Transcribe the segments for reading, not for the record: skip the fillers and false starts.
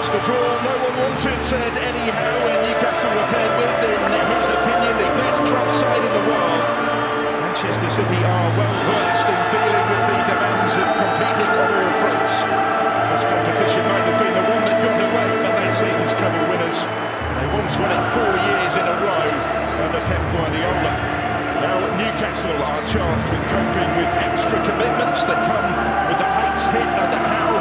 It's the draw no one wanted, said Eddie Howe, when Newcastle were paired with, in his opinion, the best club side in the world. Manchester City are well versed in dealing with the demands of competing on all fronts. This competition might have been the one that got away from last season's treble winners. They once won it 4 years in a row under Pep Guardiola. Now Newcastle are charged with coping with extra commitments that come with the heights hit under Howe.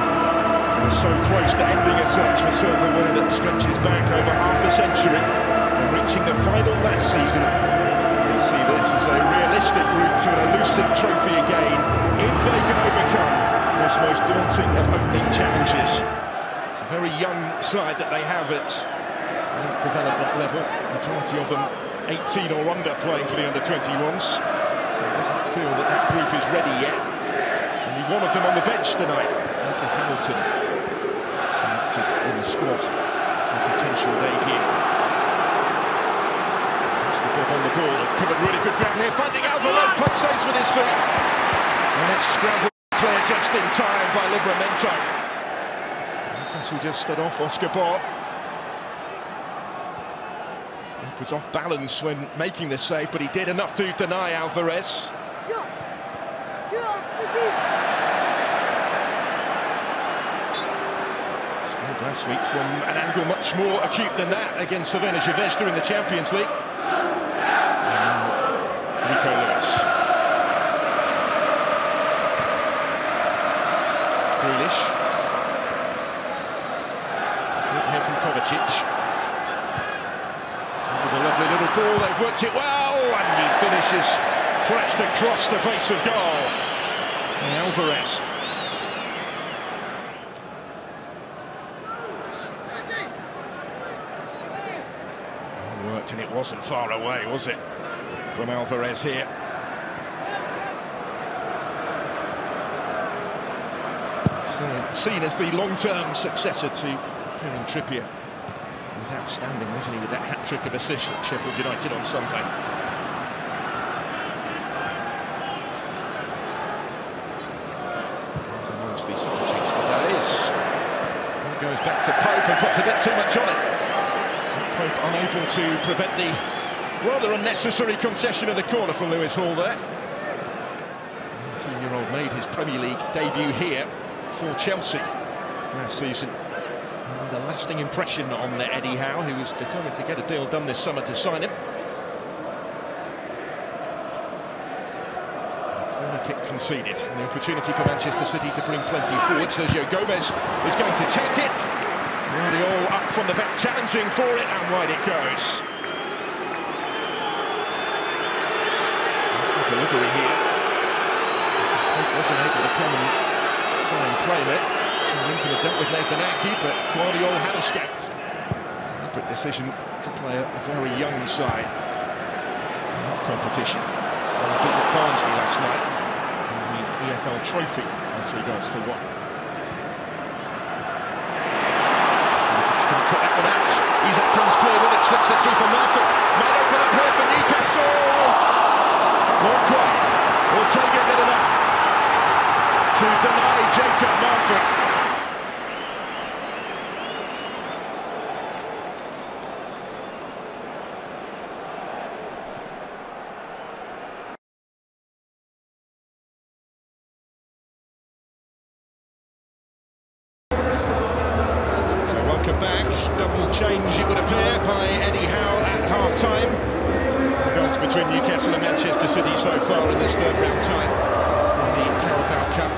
They're so close to ending a search for silver winner that stretches back over half a century and reaching the final last season. They see this as a realistic route to an elusive trophy again if they can overcome this most daunting of opening challenges. It's a very young side that they have at development level, majority of them 18 or under playing for the under-21s. So it doesn't feel that that group is ready yet. Only one of them on the bench tonight, Michael Hamilton, selected in the squad for potential debut. That's the bob on the ball, it's covered really good ground here, finding Alvarez, pump saves with his feet. And it's scrambled clear just in time by Livramento. Newcastle just stood off Oscar Bob. He was off balance when making the save, but he did enough to deny Alvarez. Scored last week from an angle much more acute than that against Cervena Zvezda in the Champions League. Nico Lewis. Grealish. Good here from Kovacic. A lovely little ball, they've worked it well, and he finishes flashed across the face of goal. And Alvarez. Well worked, and it wasn't far away, was it, from Alvarez here. So, seen as the long-term successor to Kieran Trippier. He was outstanding, wasn't he, with that hat-trick of assists at Sheffield United on Sunday. Amongst the substitutes that is. It goes back to Pope and puts a bit too much on it. Pope unable to prevent the rather unnecessary concession of the corner from Lewis Hall there. The 19-year-old made his Premier League debut here for Chelsea last season. And a lasting impression on Eddie Howe, who was determined to get a deal done this summer to sign him. Corner kick conceded, and the opportunity for Manchester City to bring plenty forward. Sergio Gomez is going to take it. Guardiola all up from the back, challenging for it, and wide it goes. Nice delivery here. He wasn't able to come and try and claim it. Linton had dealt with Nathan Aki, but Guardiola had escaped. Deliberate decision to play a very young side in that competition. They beat Barnsley last night in the EFL Trophy by 3 goals to 1. Couldn't put that one out. Isak comes clear with it, slips it through for Murphy. Might open up here for Newcastle. Not quite. Ortega did enough to deny Jacob Murphy. Back, double change it would appear by Eddie Howe at half-time. The goals between Newcastle and Manchester City so far in this third round tie in the Carabao Cup.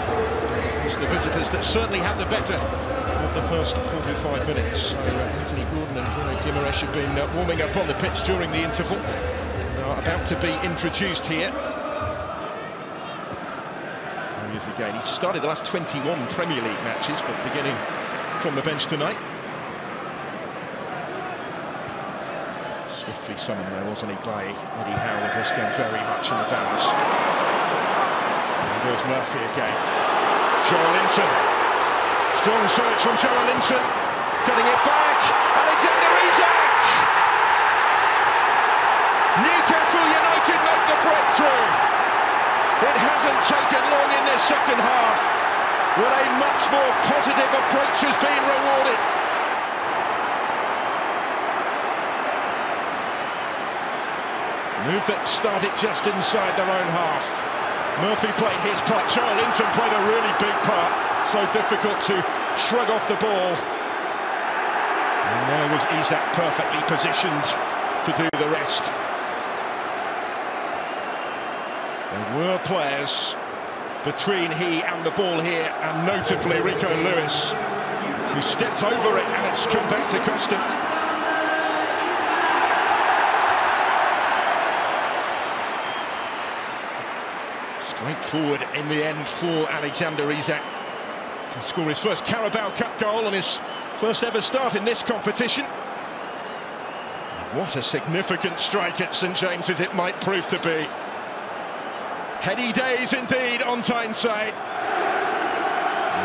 It's the visitors that certainly have the better of the first 45 minutes. So Anthony Gordon and Bruno Guimaraes have been warming up on the pitch during the interval. They are about to be introduced here. There he is again. He started the last 21 Premier League matches, but beginning from the bench tonight. Swiftly summoned there, wasn't he, by Eddie Howe, with this game very much in the balance. And there's Murphy again. Joelinton. Strong search from Joelinton. Getting it back. Alexander Isak! Newcastle United make the breakthrough. It hasn't taken long in this second half, when a much more positive approach has been rewarded. Move that started just inside their own half. Murphy played his part. Charlington played a really big part. So difficult to shrug off the ball. And there was Isak perfectly positioned to do the rest. There were players between he and the ball here, and notably Rico Lewis, who stepped over it, and it's come back to cost him. Straightforward in the end for Alexander Isak to score his first Carabao Cup goal on his first ever start in this competition. What a significant strike at St James's it might prove to be. Heady days indeed on Tyneside.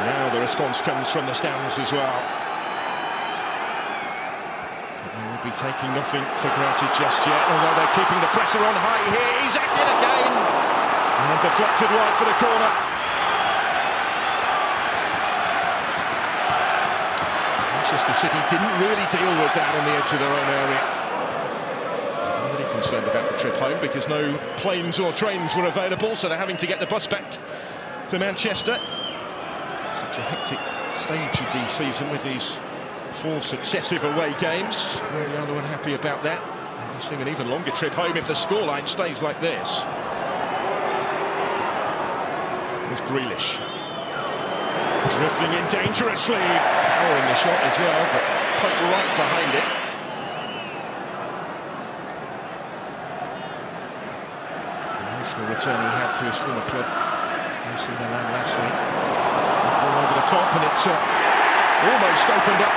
Now the response comes from the stands as well. But they will be taking nothing for granted just yet, although they're keeping the pressure on high here. Isak in again, and deflected wide for the corner. Manchester City didn't really deal with that on the edge of their own area. Concerned about the trip home because no planes or trains were available, so they're having to get the bus back to Manchester. Such a hectic stage of the season with these 4 successive away games. The other one happy about that. We'll see an even longer trip home if the scoreline stays like this. There's Grealish. Drifting in dangerously. Power in the shot as well, but quite right behind it. Return he had to his former club against Milan last week. Ball over the top, and it's almost opened up.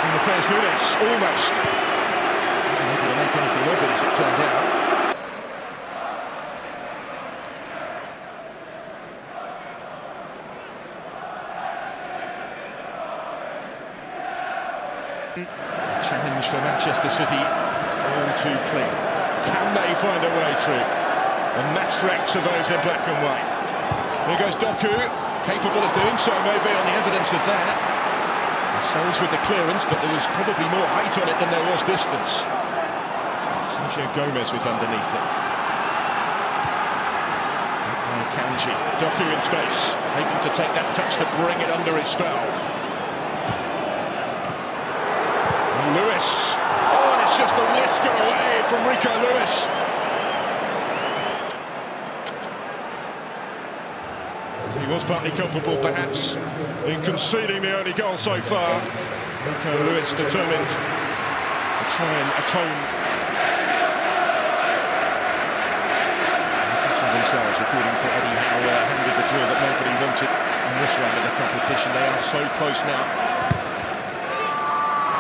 And Matheus Nunes almost wasn't able to make anything of it as it turned out. Challenge for Manchester City, all too clean. Can they find a way through? The match ranks of those in black and white. Here goes Doku, capable of doing so, maybe on the evidence of that. Sells with the clearance, but there was probably more height on it than there was distance. Sergio Gomez was underneath it. Kanji, Doku in space, able to take that touch to bring it under his spell. And Lewis. Just a whisker away from Rico Lewis. He was partly culpable, perhaps, in conceding the only goal so far. Rico Lewis determined to try and atone. Themselves, according to Eddie Howe, handed the draw that nobody wanted in this round of the competition. They are so close now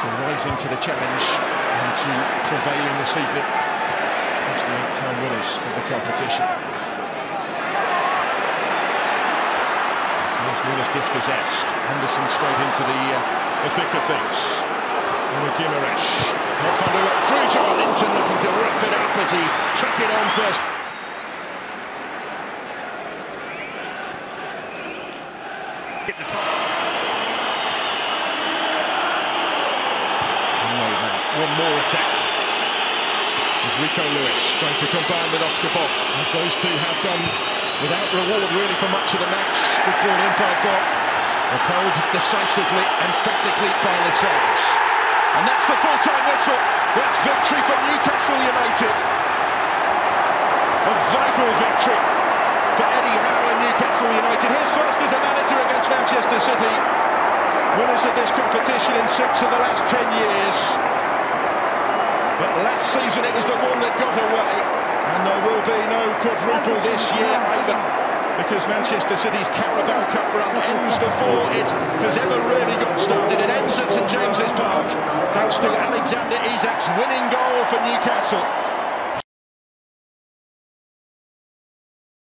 to rising to the challenge and to prevailing this evening as the 8-time winners of the competition. Nunes dispossessed. Anderson straight into the thick of things. And Guimaraes not found a way through. Charlington looking to wrap it up as he took it on first. Hit the top. One more attack. With Rico Lewis trying to combine with Oscar Bob, as those two have done without reward really for much of the match. Good ball in by Bob, upheld decisively, emphatically by Lascelles. And that's the full-time whistle. That's victory for Newcastle United. A vital victory for Eddie Howe and Newcastle United. His first as a manager against Manchester City. Winners of this competition in 6 of the last 10 years. But last season it was the one that got away, and there will be no quadruple this year either, because Manchester City's Carabao Cup run ends before it has ever really got started. It ends at St James's Park, thanks to Alexander Isak's winning goal for Newcastle.